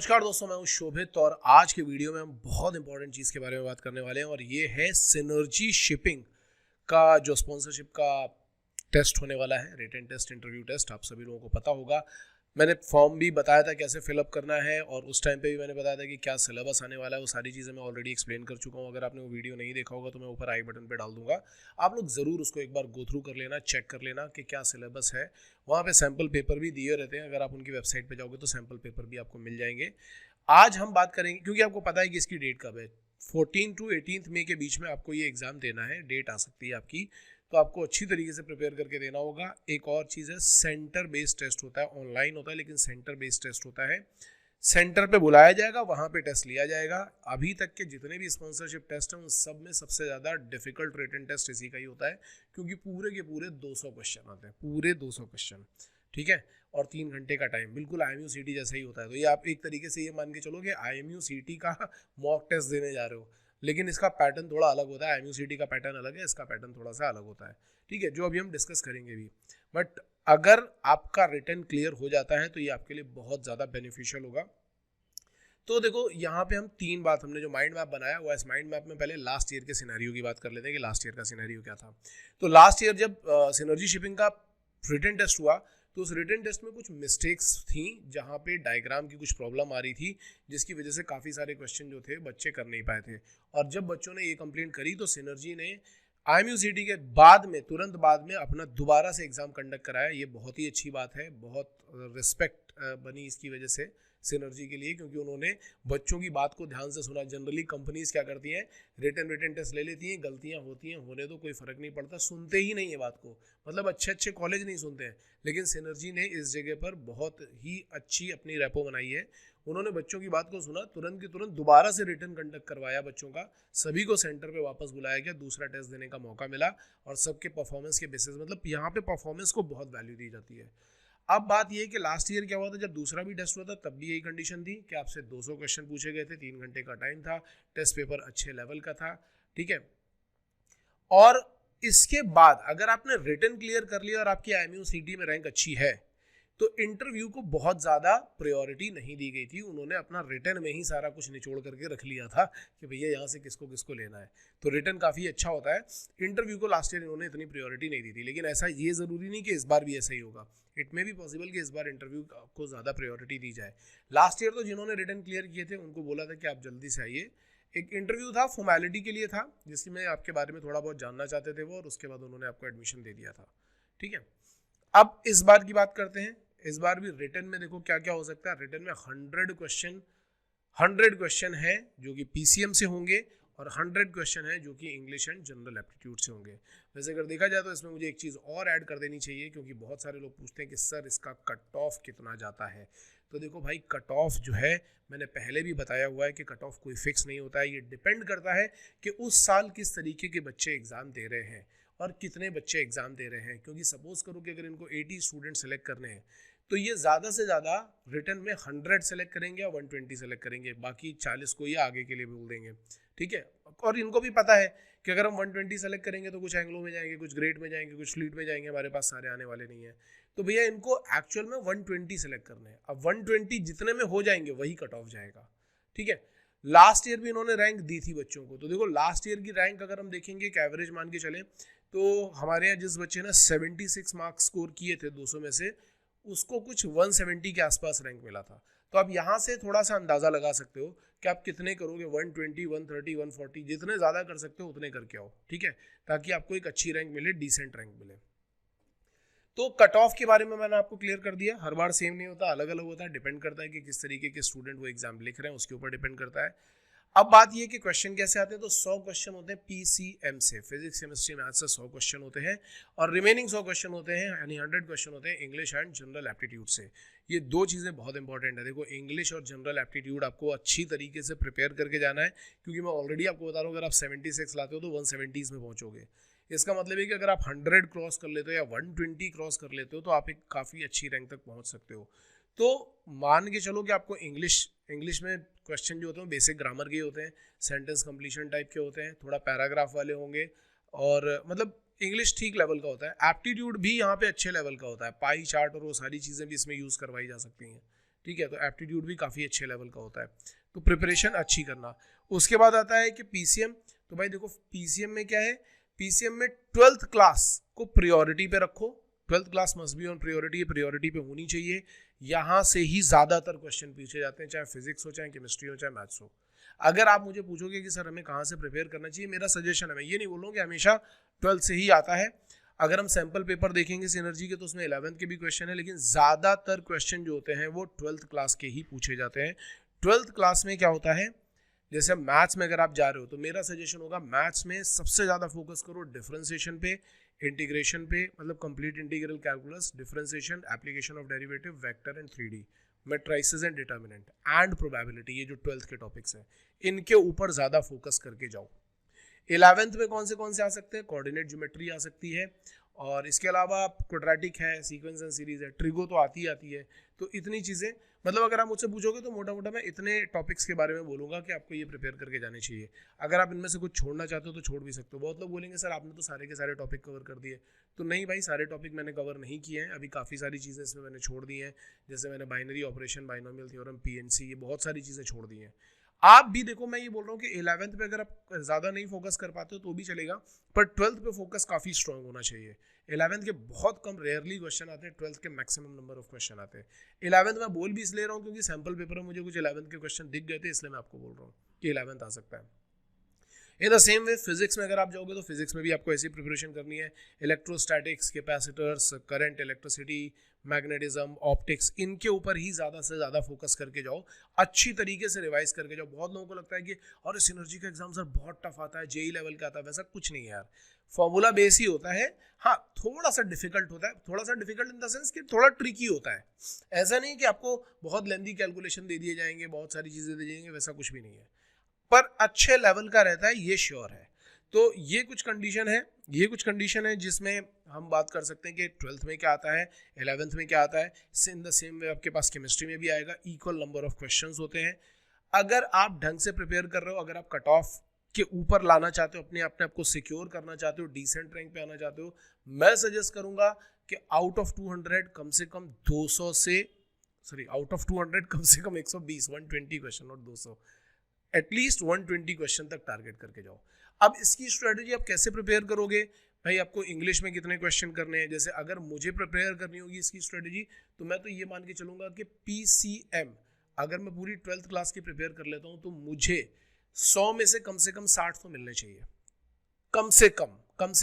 नमस्कार दोस्तों, मैं हूं शोभित और आज के वीडियो में हम बहुत इंपॉर्टेंट चीज़ के बारे में बात करने वाले हैं और ये है सिनर्जी शिपिंग का जो स्पॉन्सरशिप का टेस्ट होने वाला है, रिटन टेस्ट, इंटरव्यू टेस्ट। आप सभी लोगों को पता होगा, मैंने फॉर्म भी बताया था कैसे फिलअप करना है और उस टाइम पे भी मैंने बताया था कि क्या सिलेबस आने वाला है। वो सारी चीज़ें मैं ऑलरेडी एक्सप्लेन कर चुका हूँ। अगर आपने वो वीडियो नहीं देखा होगा तो मैं ऊपर आई बटन पे डाल दूंगा, आप लोग ज़रूर उसको एक बार गो थ्रू कर लेना, चेक कर लेना कि क्या सिलेबस है। वहाँ पे सैम्पल पेपर भी दिए रहते हैं, अगर आप उनकी वेबसाइट पे जाओगे तो सैम्पल पेपर भी आपको मिल जाएंगे। आज हम बात करेंगे, क्योंकि आपको पता है कि इसकी डेट कब है, 14 to 18 मई के बीच में आपको ये एग्ज़ाम देना है। डेट आ सकती है आपकी, तो आपको अच्छी तरीके से प्रिपेयर करके देना होगा। एक और चीज़ है, सेंटर बेस्ड टेस्ट होता है, ऑनलाइन होता है लेकिन सेंटर बेस्ड टेस्ट होता है। सेंटर पे बुलाया जाएगा, वहाँ पे टेस्ट लिया जाएगा। अभी तक के जितने भी स्पॉन्सरशिप टेस्ट हैं उन सब में सबसे ज़्यादा डिफिकल्ट रिटन टेस्ट इसी का ही होता है, क्योंकि पूरे के पूरे 200 क्वेश्चन आते हैं, पूरे 200 क्वेश्चन, ठीक है, और 3 घंटे का टाइम, बिल्कुल IMU-CT जैसा ही होता है। तो ये आप एक तरीके से ये मान के चलो कि IMU-CT का मॉक टेस्ट देने जा रहे हो, लेकिन इसका पैटर्न थोड़ा अलग होता है। IMU-CT का पैटर्न अलग है, इसका पैटर्न थोड़ा सा अलग होता है, ठीक है, जो अभी हम डिस्कस करेंगे भी। बट अगर आपका रिटन क्लियर हो जाता है तो ये आपके लिए बहुत ज़्यादा बेनिफिशियल होगा। तो देखो, यहाँ पे हम 3 बात, हमने जो माइंड मैप बनाया हुआ है, इस माइंड मैप में पहले लास्ट ईयर के सिनेरियो की बात कर लेते हैं कि लास्ट ईयर का सिनेरियो क्या था। तो लास्ट ईयर जब सिनर्जी शिपिंग का रिटन टेस्ट हुआ तो उस रिटन टेस्ट में कुछ मिस्टेक्स थी, जहाँ पे डायग्राम की कुछ प्रॉब्लम आ रही थी, जिसकी वजह से काफ़ी सारे क्वेश्चन जो थे बच्चे कर नहीं पाए थे। और जब बच्चों ने ये कंप्लेंट करी तो सिनर्जी ने IMU-CT के बाद में, तुरंत बाद में अपना दोबारा से एग्ज़ाम कंडक्ट कराया। ये बहुत ही अच्छी बात है, बहुत रिस्पेक्ट बनी इसकी वजह से सिनर्जी के लिए, क्योंकि उन्होंने बच्चों की बात को ध्यान से सुना। जनरली कंपनीज क्या करती हैं, रिटन टेस्ट ले लेती हैं, गलतियां होती हैं, होने दो, कोई फ़र्क नहीं पड़ता, सुनते ही नहीं है बात को, मतलब अच्छे अच्छे कॉलेज नहीं सुनते हैं। लेकिन सिनर्जी ने इस जगह पर बहुत ही अच्छी अपनी रेपो बनाई है। उन्होंने बच्चों की बात को सुना, तुरंत की तुरंत दोबारा से रिटन कंडक्ट करवाया बच्चों का, सभी को सेंटर पे वापस बुलाया गया, दूसरा टेस्ट देने का मौका मिला और सबके परफॉर्मेंस के बेसिस, मतलब यहाँ पे परफॉर्मेंस को बहुत वैल्यू दी जाती है। अब बात ये है कि लास्ट ईयर क्या हुआ था, जब दूसरा भी टेस्ट हुआ था तब भी यही कंडीशन थी कि आपसे 200 क्वेश्चन पूछे गए थे, 3 घंटे का टाइम था, टेस्ट पेपर अच्छे लेवल का था, ठीक है। और इसके बाद अगर आपने रिटन क्लियर कर लिया और आपकी IMU-CT में रैंक अच्छी है तो इंटरव्यू को बहुत ज़्यादा प्रायोरिटी नहीं दी गई थी। उन्होंने अपना रिटन में ही सारा कुछ निचोड़ करके रख लिया था कि भैया यहाँ से किसको किसको लेना है। तो रिटन काफ़ी अच्छा होता है, इंटरव्यू को लास्ट ईयर इन्होंने इतनी प्रायोरिटी नहीं दी थी। लेकिन ऐसा ये ज़रूरी नहीं कि इस बार भी ऐसा ही होगा, इट मे बी पॉसिबल कि इस बार इंटरव्यू को ज़्यादा प्रायोरिटी दी जाए। लास्ट ईयर तो जिन्होंने रिटन क्लियर किए थे उनको बोला था कि आप जल्दी से आइए। एक इंटरव्यू था, फॉर्मेलिटी के लिए था, जिसमें आपके बारे में थोड़ा बहुत जानना चाहते थे वो, और उसके बाद उन्होंने आपको एडमिशन दे दिया था, ठीक है। अब इस बार की बात करते हैं। इस बार भी रिटन में देखो क्या क्या हो सकता है। रिटन में 100 क्वेश्चन है जो कि PCM से होंगे और 100 क्वेश्चन है जो कि इंग्लिश एंड जनरल एप्टीट्यूड से होंगे। वैसे अगर देखा जाए तो इसमें मुझे एक चीज़ और ऐड कर देनी चाहिए, क्योंकि बहुत सारे लोग पूछते हैं कि सर इसका कट ऑफ कितना जाता है। तो देखो भाई, कट ऑफ जो है, मैंने पहले भी बताया हुआ है कि कट ऑफ कोई फिक्स नहीं होता है। ये डिपेंड करता है कि उस साल किस तरीके के बच्चे एग्ज़ाम दे रहे हैं और कितने बच्चे एग्ज़ाम दे रहे हैं। क्योंकि सपोज करो कि अगर इनको 80 स्टूडेंट सेलेक्ट करने हैं तो ये ज़्यादा से ज़्यादा रिटन में 100 सेलेक्ट करेंगे या 120 सेलेक्ट करेंगे, बाकी 40 को ये आगे के लिए बोल देंगे, ठीक है। और इनको भी पता है कि अगर हम 120 सेलेक्ट करेंगे तो कुछ एंग्लो में जाएंगे, कुछ ग्रेड में जाएंगे, कुछ फ्लीट में जाएंगे, हमारे पास सारे आने वाले नहीं है। तो भैया इनको एक्चुअल में 120 सेलेक्ट करने हैं। अब 120 जितने में हो जाएंगे वही कट ऑफ जाएगा, ठीक है। लास्ट ईयर भी इन्होंने रैंक दी थी बच्चों को, तो देखो लास्ट ईयर की रैंक अगर हम देखेंगे एक एवरेज मान के चले तो हमारे यहाँ जिस बच्चे ने 76 मार्क्स स्कोर किए थे 200 में से, उसको कुछ 170 के आसपास रैंक मिला था। तो आप यहाँ से थोड़ा सा अंदाज़ा लगा सकते हो कि आप कितने करोगे, 120, 130, 140, जितने ज़्यादा कर सकते हो उतने करके आओ, ठीक है, ताकि आपको एक अच्छी रैंक मिले, डिसेंट रैंक मिले। तो कट ऑफ के बारे में मैंने आपको क्लियर कर दिया। हर बार सेम नहीं होता, अलग अलग होता है, डिपेंड करता है कि किस तरीके के स्टूडेंट वो एग्जाम लिख रहे हैं, उसके ऊपर डिपेंड करता है। अब बात ये कि क्वेश्चन कैसे आते हैं, तो 100 क्वेश्चन होते हैं PCM से, फिजिक्स केमिस्ट्री मैथ से 100 क्वेश्चन होते हैं, और रिमेनिंग 100 क्वेश्चन होते हैं, यानी 100 क्वेश्चन होते हैं इंग्लिश एंड जनरल एप्टीट्यूड से। ये दो चीज़ें बहुत इंपॉर्टेंट है। देखो, इंग्लिश और जनरल एप्टीट्यूड आपको अच्छी तरीके से प्रिपेयर करके जाना है, क्योंकि मैं ऑलरेडी आपको बता रहा हूँ, अगर आप 76 लाते हो तो 170 में पहुँचोगे। इसका मतलब है कि अगर आप 100 क्रॉस कर लेते हो या 120 क्रॉस कर लेते हो तो आप एक काफ़ी अच्छी रैंक तक पहुँच सकते हो। तो मान के चलो कि आपको इंग्लिश में क्वेश्चन जो होते हैं बेसिक ग्रामर के होते हैं, सेंटेंस कंप्लीशन टाइप के होते हैं, थोड़ा पैराग्राफ वाले होंगे, और मतलब इंग्लिश ठीक लेवल का होता है। एप्टीट्यूड भी यहाँ पे अच्छे लेवल का होता है, पाई चार्ट और वो सारी चीज़ें भी इसमें यूज़ करवाई जा सकती हैं, ठीक है, तो एप्टीट्यूड भी काफ़ी अच्छे लेवल का होता है, तो प्रिपरेशन अच्छी करना। उसके बाद आता है कि पीसीएम, तो भाई देखो पीसीएम में क्या है, पीसीएम में 12th क्लास को प्रायोरिटी पे रखो, 12th class must be on priority, priority पे होनी चाहिए। यहाँ से ही ज़्यादातर क्वेश्चन पूछे जाते हैं, चाहे फिजिक्स हो, चाहे केमिस्ट्री हो, चाहे मैथ्स हो। अगर आप मुझे पूछोगे कि सर हमें कहाँ से प्रिपेयर करना चाहिए, मेरा सजेशन है, मैं ये नहीं बोल रहा हूँ कि हमेशा 12th से ही आता है। अगर हम सैम्पल पेपर देखेंगे सिनर्जी के तो उसमें 11th के भी क्वेश्चन है, लेकिन ज़्यादातर क्वेश्चन जो होते हैं वो 12th क्लास के ही पूछे जाते हैं। 12th क्लास में क्या होता है, जैसे मैथ्स में अगर आप जा रहे हो तो मेरा सजेशन होगा मैथ्स में सबसे ज़्यादा फोकस करो डिफरेंशिएशन पे, इंटीग्रेशन पे, मतलब complete integral calculus, differentiation, application of derivative, vector and 3D, matrices and determinant and probability, ये जो 12th के टॉपिक्स हैं इनके ऊपर ज़्यादा फोकस करके जाओ। 11th में कौन से आ सकते हैं, कोऑर्डिनेट ज्योमेट्री आ सकती है, और इसके अलावा क्वाड्रेटिक है, सीक्वेंस एंड सीरीज है, ट्रिगो तो आती है। तो इतनी चीज़ें, मतलब अगर आप मुझसे पूछोगे तो मोटा मोटा मैं इतने टॉपिक्स के बारे में बोलूँगा कि आपको ये प्रिपेयर करके जाने चाहिए। अगर आप इनमें से कुछ छोड़ना चाहते हो तो छोड़ भी सकते हो। बहुत लोग बोलेंगे सर आपने तो सारे के सारे टॉपिक कवर कर दिए, तो नहीं भाई, सारे टॉपिक मैंने कवर नहीं किए हैं, अभी काफ़ी सारी चीज़ें इसमें मैंने छोड़ दी हैं। जैसे मैंने binary operation, binomial theorem, PNC, ये बहुत सारी चीज़ें छोड़ दी हैं। आप भी देखो, मैं ये बोल रहा हूँ कि 11th पे अगर आप ज़्यादा नहीं फोकस कर पाते हो तो भी चलेगा, पर 12th पे फोकस काफ़ी स्ट्रांग होना चाहिए। 11th के बहुत कम, रेयरली क्वेश्चन आते हैं, 12th के मैक्सिमम नंबर ऑफ क्वेश्चन आते हैं। 11th में बोल भी इसलिए रहा हूँ क्योंकि सैम्पल पेपर में मुझे कुछ 11th के क्वेश्चन दिख गए थे, इसलिए मैं आपको बोल रहा हूँ कि 11th आ सकता है। In the same way physics में अगर आप जाओगे तो फिजिक्स में भी आपको ऐसी प्रिपरेशन करनी है, electrostatics, capacitors, current, electricity, magnetism, optics, इनके ऊपर ही ज़्यादा से ज़्यादा फोकस करके जाओ, अच्छी तरीके से रिवाइज करके जाओ। बहुत लोगों को लगता है कि और सिनर्जी का एग्जाम सर बहुत टफ आता है, जेई लेवल का आता है, वैसा कुछ नहीं है यार, फॉर्मूला बेस ही होता है। हाँ, थोड़ा सा डिफिकल्ट होता है, थोड़ा सा डिफिकल्ट इन द सेंस कि थोड़ा ट्रिकी होता है। ऐसा नहीं कि आपको बहुत लेंदी कैलकुलेशन दे दिए जाएंगे, बहुत सारी चीज़ें दे जाएंगे, वैसा कुछ भी नहीं है, पर अच्छे लेवल का रहता है, ये श्योर है। तो ये कुछ कंडीशन है जिसमें हम बात कर सकते हैं कि 12th में क्या आता है, 11th में क्या आता है। इन द सेम वे आपके पास केमिस्ट्री में भी आएगा, इक्वल नंबर ऑफ क्वेश्चंस होते हैं। अगर आप ढंग से प्रिपेयर कर रहे हो, अगर आप कट ऑफ के ऊपर लाना चाहते हो, अपने आप को सिक्योर करना चाहते हो, डिसेंट रैंक पे आना चाहते हो, मैं सजेस्ट करूंगा कि आउट ऑफ 200 कम से कम 200 से, सॉरी आउट ऑफ 200 कम से कम 120, 120 क्वेश्चन, नॉट 200, एटलीस्ट 120 क्वेश्चन तक टारगेट करके जाओ। अब इसकी स्ट्रेटेजी आप कैसे प्रिपेयर करोगे, भाई आपको इंग्लिश में कितने क्वेश्चन करने हैं। जैसे अगर मुझे प्रिपेयर करनी होगी इसकी स्ट्रेटेजी, तो मैं तो ये मान के चलूंगा कि पीसीएम अगर मैं पूरी 12th क्लास की प्रिपेयर कर लेता हूँ तो मुझे 100 में से कम 60 तो मिलने चाहिए, कम से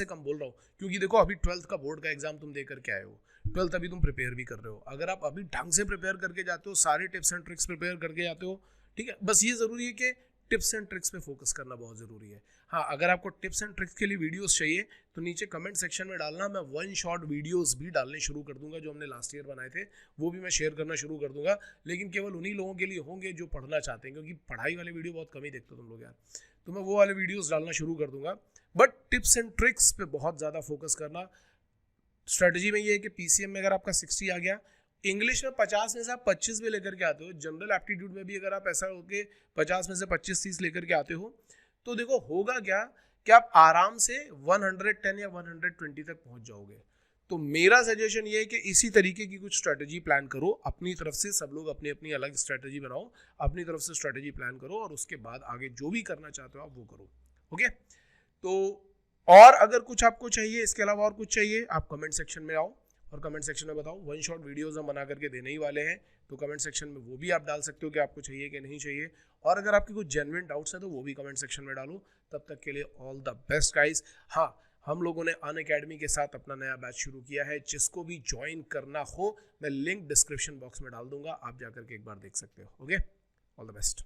कम बोल रहा हूँ, क्योंकि देखो अभी 12th का बोर्ड का एग्जाम तुम दे करके आए हो, 12th अभी तुम प्रिपेयर भी कर रहे हो। अगर आप अभी ढंग से प्रिपेयर करके जाते हो, सारे टिप्स एंड ट्रिक्स प्रिपेयर करके जाते हो, ठीक है, बस ये जरूरी है कि टिप्स एंड ट्रिक्स पे फोकस करना बहुत ज़रूरी है। हाँ, अगर आपको टिप्स एंड ट्रिक्स के लिए वीडियोस चाहिए तो नीचे कमेंट सेक्शन में डालना, मैं 1 शॉट वीडियोस भी डालने शुरू कर दूंगा, जो हमने लास्ट ईयर बनाए थे वो भी मैं शेयर करना शुरू कर दूंगा, लेकिन केवल उन्हीं लोगों के लिए होंगे जो पढ़ना चाहते हैं, क्योंकि पढ़ाई वाले वीडियो बहुत कम ही देखते हो तुम लोग यार, तो मैं वो वाले वीडियोज़ डालना शुरू कर दूंगा। बट टिप्स एंड ट्रिक्स पे बहुत ज़्यादा फोकस करना। स्ट्रेटजी में ये है कि पीसीएम में अगर आपका 60 आ गया, इंग्लिश में 50 में से आप 25 भी लेकर के आते हो, जनरल एप्टीट्यूड में भी अगर आप ऐसा हो कि 50 में से 25-30 लेकर के आते हो, तो देखो होगा क्या कि आप आराम से 110 या 120 तक पहुंच जाओगे। तो मेरा सजेशन ये है कि इसी तरीके की कुछ स्ट्रेटजी प्लान करो अपनी तरफ से, सब लोग अपनी अपनी अलग स्ट्रेटजी बनाओ, अपनी तरफ से स्ट्रेटजी प्लान करो और उसके बाद आगे जो भी करना चाहते हो आप वो करो। ओके, तो और अगर कुछ आपको चाहिए, इसके अलावा और कुछ चाहिए, आप कमेंट सेक्शन में आओ और कमेंट सेक्शन में बताओ। 1 शॉट वीडियोस हम बना करके देने ही वाले हैं, तो कमेंट सेक्शन में वो भी आप डाल सकते हो कि आपको चाहिए कि नहीं चाहिए, और अगर आपके कुछ जेन्युइन डाउट्स हैं तो वो भी कमेंट सेक्शन में डालो। तब तक के लिए ऑल द बेस्ट गाइस। हाँ, हम लोगों ने अनअकैडमी के साथ अपना नया बैच शुरू किया है, जिसको भी ज्वाइन करना हो मैं लिंक डिस्क्रिप्शन बॉक्स में डाल दूंगा, आप जाकर के एक बार देख सकते हो। Okay, all the best.